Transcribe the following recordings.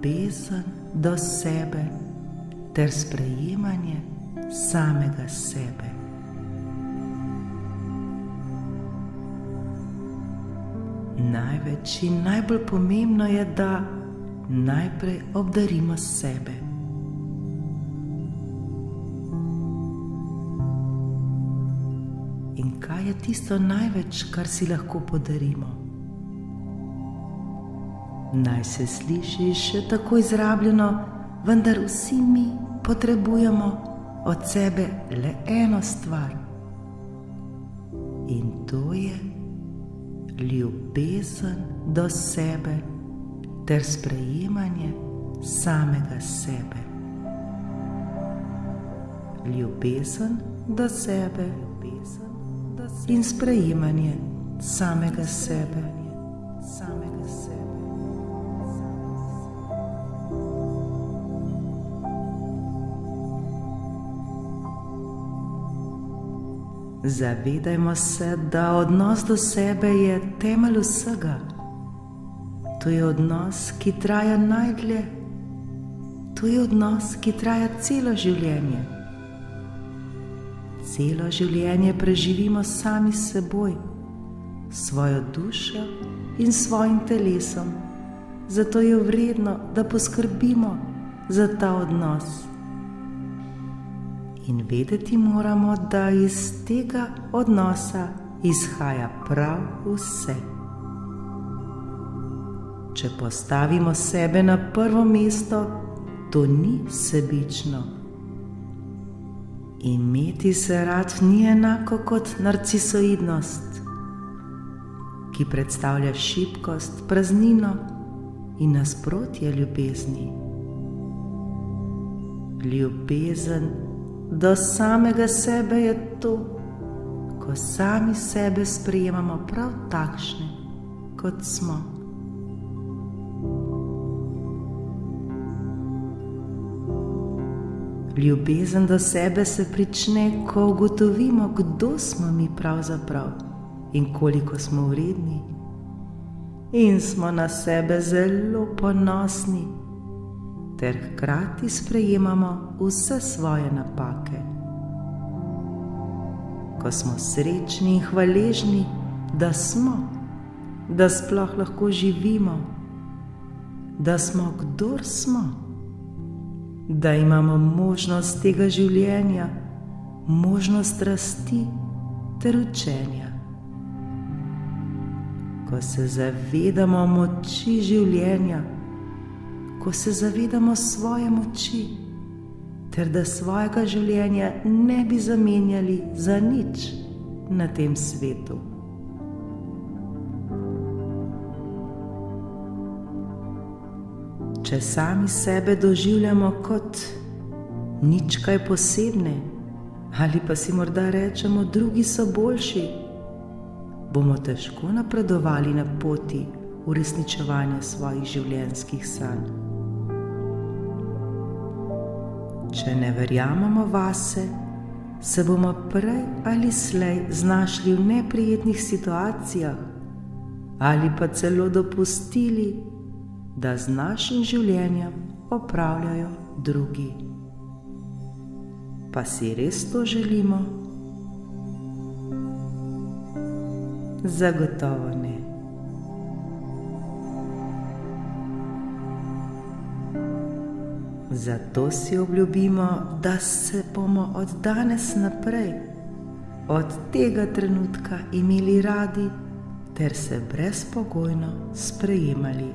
ljubezen do sebe ter sprejemanje samega sebe. Največ in najbolj pomembno je, da najprej obdarimo sebe. In kaj je tisto največ, kar si lahko podarimo? Naj se sliši še tako izrabljeno, vendar vsi mi potrebujemo od sebe le eno stvar. In to je ljubezen do sebe ter sprejemanje samega sebe. Ljubezen do sebe in sprejemanje samega sebe. Zavedajmo se, da odnos do sebe je temelj vsega. To je odnos, ki traja najdlje. To je odnos, ki traja celo življenje. Celo življenje preživimo sami s seboj, svojo dušo in svojim telesom. Zato je vredno, da poskrbimo za ta odnos. In vedeti moramo, da iz tega odnosa izhaja prav vse. Če postavimo sebe na prvo mesto, to ni sebično. Imeti se rad ni enako kot narcisoidnost, ki predstavlja šibkost, praznino in nasprotje ljubezni. Ljubezen do samega sebe je to, ko sami sebe sprejemamo prav takšne, kot smo. Ljubezen do sebe se prične, ko ugotovimo, kdo smo mi pravzaprav in koliko smo vredni. In smo na sebe zelo ponosni, ter hkrati sprejemamo vse svoje napake. Ko smo srečni in hvaležni, da smo, da sploh lahko živimo, da smo, kdor smo, da imamo možnost tega življenja, možnost rasti ter učenja. Ko se zavedamo moči življenja, ko se zavedamo svoje moči, ter da svojega življenja ne bi zamenjali za nič na tem svetu. Če sami sebe doživljamo kot nič kaj posebne, ali pa si morda rečemo, drugi so boljši, bomo težko napredovali na poti uresničevanja svojih življenjskih sanj. Če ne verjamemo vase, se bomo prej ali slej znašli v neprijetnih situacijah ali pa celo dopustili, da z našim življenjem opravljajo drugi. Pa si res to želimo? Zagotovo ne. Zato si obljubimo, da se bomo od danes naprej, od tega trenutka imeli radi ter se brezpogojno sprejemali.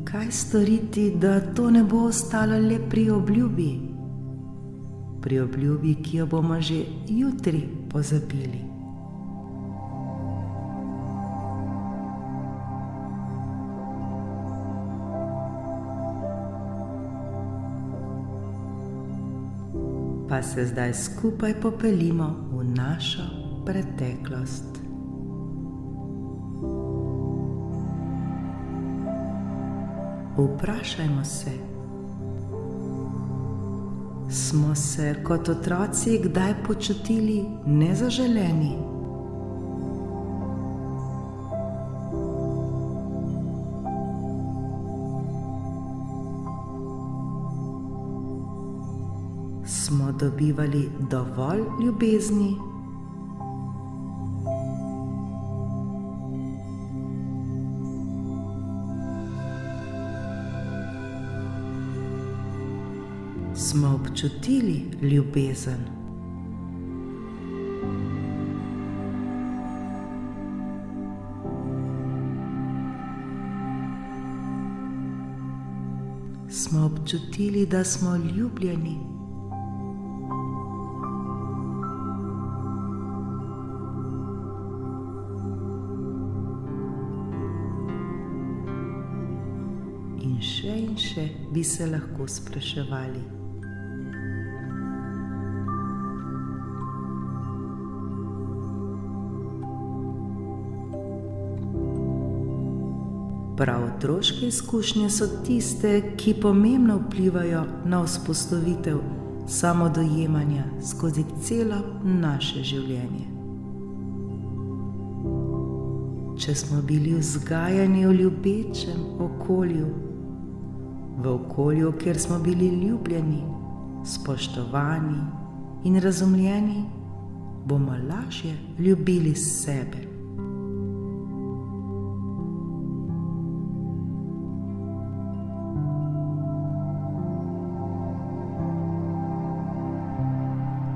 Kaj storiti, da to ne bo ostalo le pri obljubi? Pri obljubi, ki jo bomo že jutri pozabili. Pa se zdaj skupaj popeljimo v našo preteklost. Vprašajmo se, smo se kot otroci kdaj počutili nezaželeni? smo dobivali dovolj ljubezni? Smo občutili ljubezen? Smo občutili, da smo ljubljeni? In še bi se lahko spraševali. Prav otroške izkušnje so tiste, ki pomembno vplivajo na vzpostavitev samodojemanja skozi celo naše življenje. Če smo bili vzgajani v ljubečem okolju, v okolju, kjer smo bili ljubljeni, spoštovani in razumljeni, bomo lažje ljubili sebe.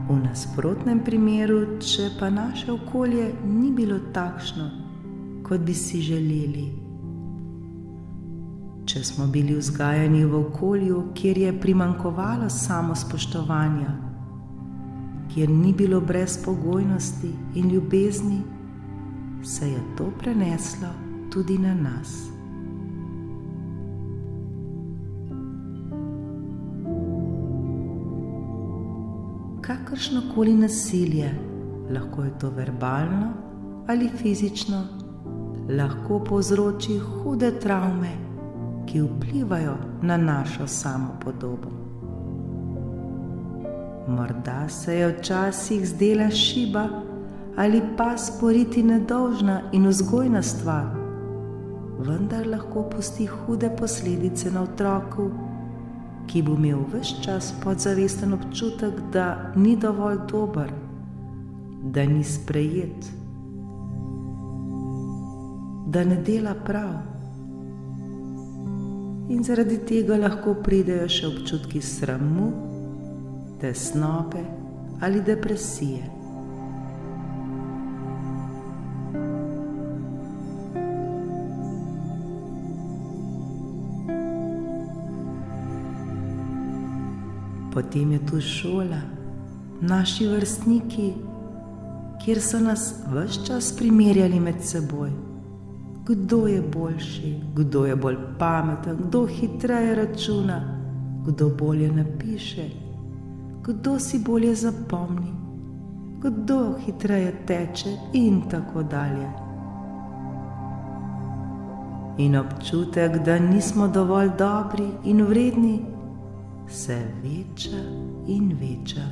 V nasprotnem primeru, če pa naše okolje ni bilo takšno, kot bi si želeli, če smo bili vzgajani v okolju, kjer je primanjkovalo samospoštovanja, kjer ni bilo brezpogojnosti in ljubezni, se je to preneslo tudi na nas. Kakršnokoli nasilje, lahko je to verbalno ali fizično, lahko povzroči hude travme, ki vplivajo na našo samopodobo. Morda se je včasih zdela šiba ali pa sporiti nedolžna in vzgojna stvar, vendar lahko pusti hude posledice na otroku, ki bo imel ves čas podzavesten občutek, da ni dovolj dober, da ni sprejet, da ne dela prav. In zaradi tega lahko pridejo še občutki sramu, tesnobe ali depresije. Potem je tu šola, naši vrstniki, kjer so nas ves čas primerjali med seboj. Kdo je boljši, kdo je bolj pameten, kdo hitreje računa, kdo bolje napiše, kdo si bolje zapomni, kdo hitreje teče in tako dalje. In občutek, da nismo dovolj dobri in vredni, se veča in veča.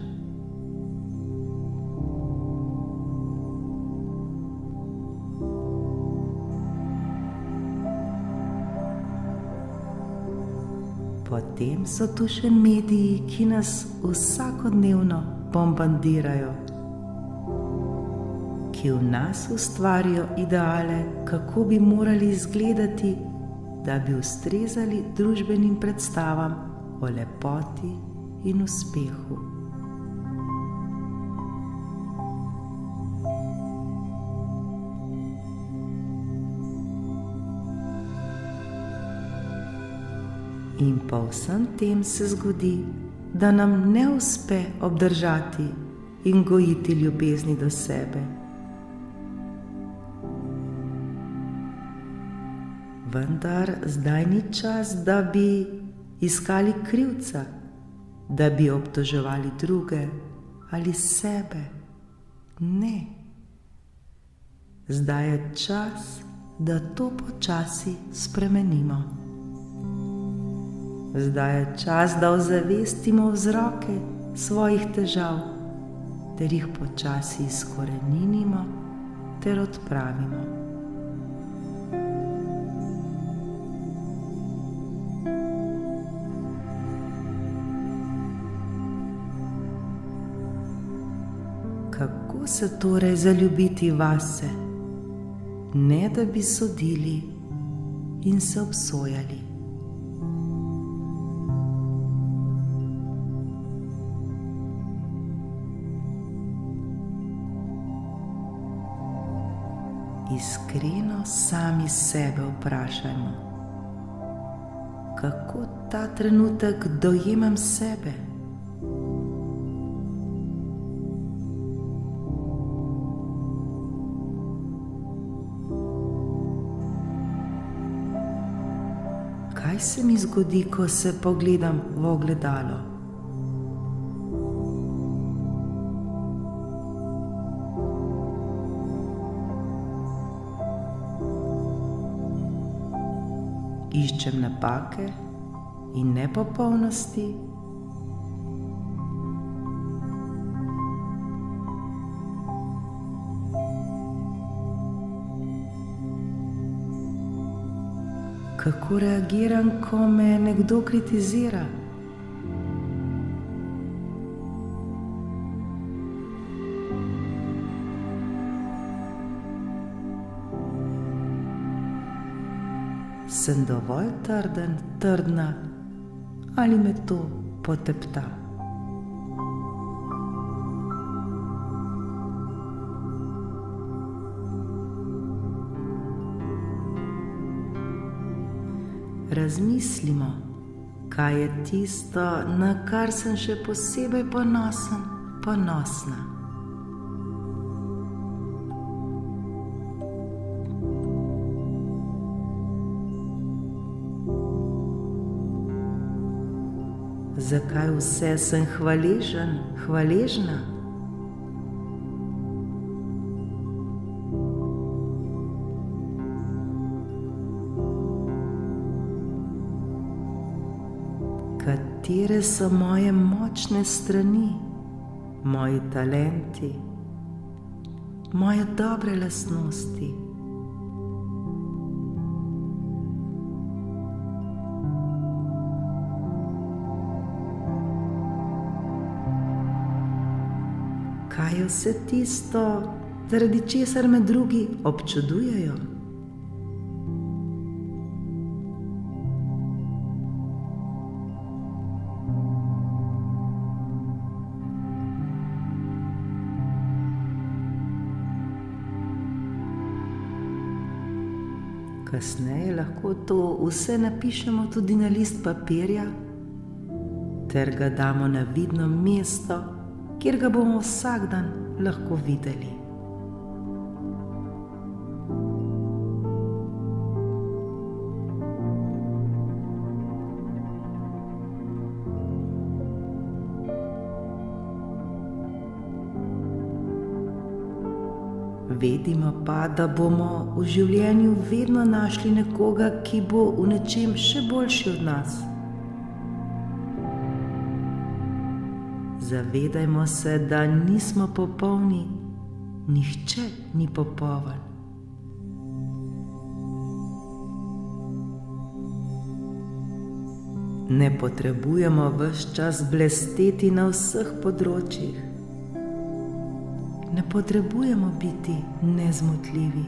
Potem so tu še mediji, ki nas vsakodnevno bombardirajo, ki v nas ustvarijo ideale, kako bi morali izgledati, da bi ustrezali družbenim predstavam o lepoti in uspehu. In po vsem tem se zgodi, da nam ne uspe obdržati in gojiti ljubezni do sebe. Vendar zdaj ni čas, da bi iskali krivca, da bi obtoževali druge ali sebe. Ne. Zdaj je čas, da to počasi spremenimo. Zdaj je čas, da ozavestimo vzroke svojih težav, ter jih počasi izkoreninimo ter odpravimo. Kako se torej zaljubiti vase, ne da bi sodili in se obsojali? Iskreno sami sebe vprašajmo, kako ta trenutek dojemam sebe. Kaj se mi zgodi, ko se pogledam v ogledalo? Iščem napake in nepopolnosti? Kako reagiram, ko me nekdo kritizira? Sem dovolj trden, trdna ali me to potepta? Razmislimo, kaj je tisto, na kar sem še posebej ponosen, ponosna. Zakaj vse sem hvaležen, hvaležna? Katere so moje močne strani, moji talenti, moje dobre lastnosti? Kaj je vse tisto, zaradi česar me drugi občudujejo? Kasneje lahko to vse napišemo tudi na list papirja ter ga damo na vidno mesto, kjer ga bomo vsak dan lahko videli. Vedimo pa, da bomo v življenju vedno našli nekoga, ki bo v nečem še boljši od nas. Zavedajmo se, da nismo popolni, nihče ni popoln. Ne potrebujemo ves čas blesteti na vseh področjih. Ne potrebujemo biti nezmotljivi.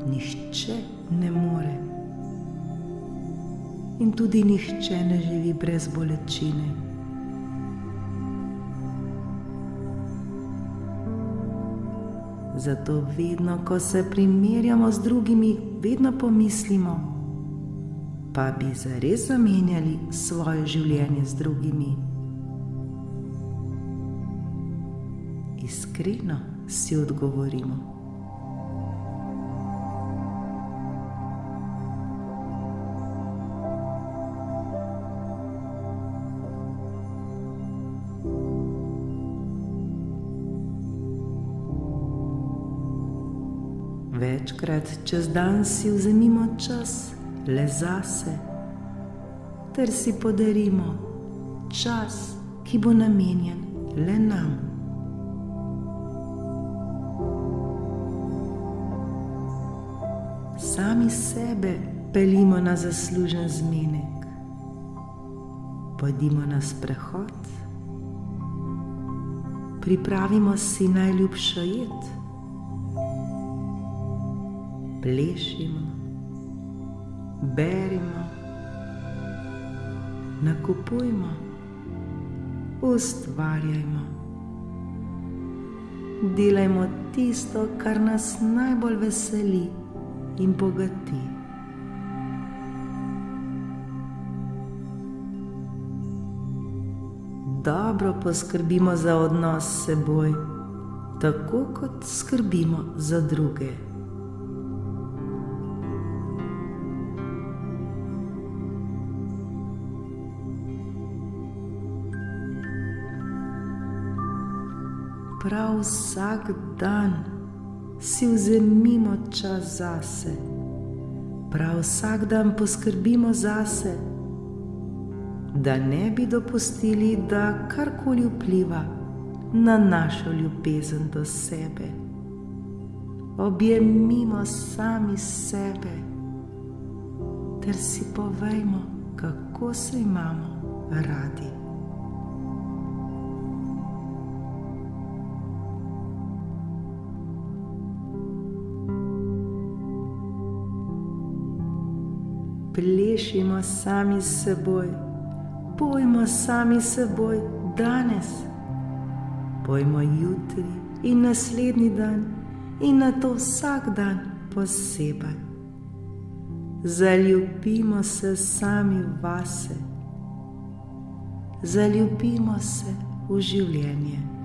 Nihče ne more. In tudi nihče ne živi brez bolečine. Zato vedno, ko se primerjamo z drugimi, vedno pomislimo, pa bi zares zamenjali svoje življenje z drugimi. Iskreno si odgovorimo. Večkrat čez dan si vzemimo čas le zase, ter si podarimo čas, ki bo namenjen le nam. Sami sebe peljimo na zaslužen zmenek. Pojdimo na sprehod, pripravimo si najljubšo jed. Plešimo, berimo, nakupujmo, ustvarjajmo. Delajmo tisto, kar nas najbolj veseli in bogati. Dobro poskrbimo za odnos s seboj, tako kot skrbimo za druge. Prav vsak dan si vzemimo čas zase. Prav vsak dan poskrbimo zase, da ne bi dopustili, da karkoli vpliva na našo ljubezen do sebe. Objemimo sami sebe ter si povejmo, kako se imamo radi. Plešimo sami s seboj, pojmo sami s seboj danes, pojmo jutri in naslednji dan in nato vsak dan posebej. Zaljubimo se sami vase, zaljubimo se v življenje.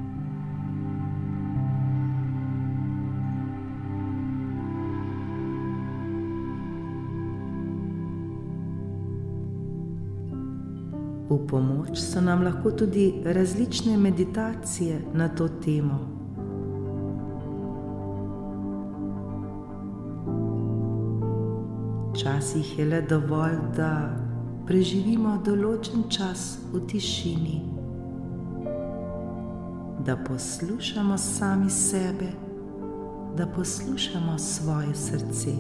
V pomoč so nam lahko tudi različne meditacije na to temo. Včasih je le dovolj, da preživimo določen čas v tišini, da poslušamo sami sebe, da poslušamo svoje srce.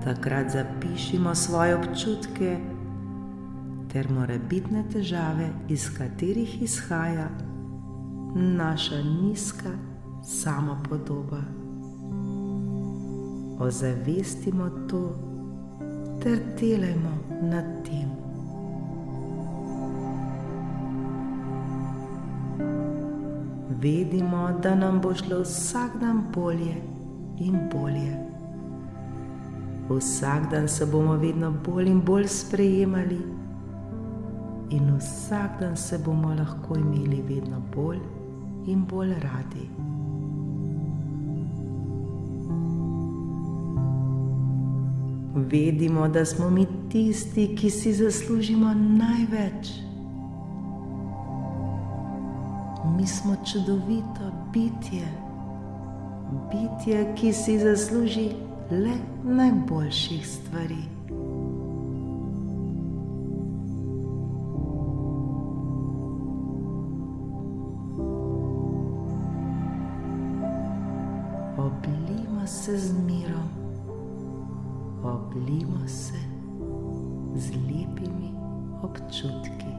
Takrat zapišimo svoje občutke ter morebitne težave, iz katerih izhaja naša nizka samopodoba. Ozavestimo to ter delajmo nad tem. Vedimo, da nam bo šlo vsak dan bolje in bolje. Vsak dan se bomo vedno bolj in bolj sprejemali in vsak dan se bomo lahko imeli vedno bolj in bolj radi. Vedimo, da smo mi tisti, ki si zaslužimo največ. Mi smo čudovito bitje, bitje, ki si zasluži le najboljših stvari. Oblijmo se z mirom, oblijmo se z lepimi občutki.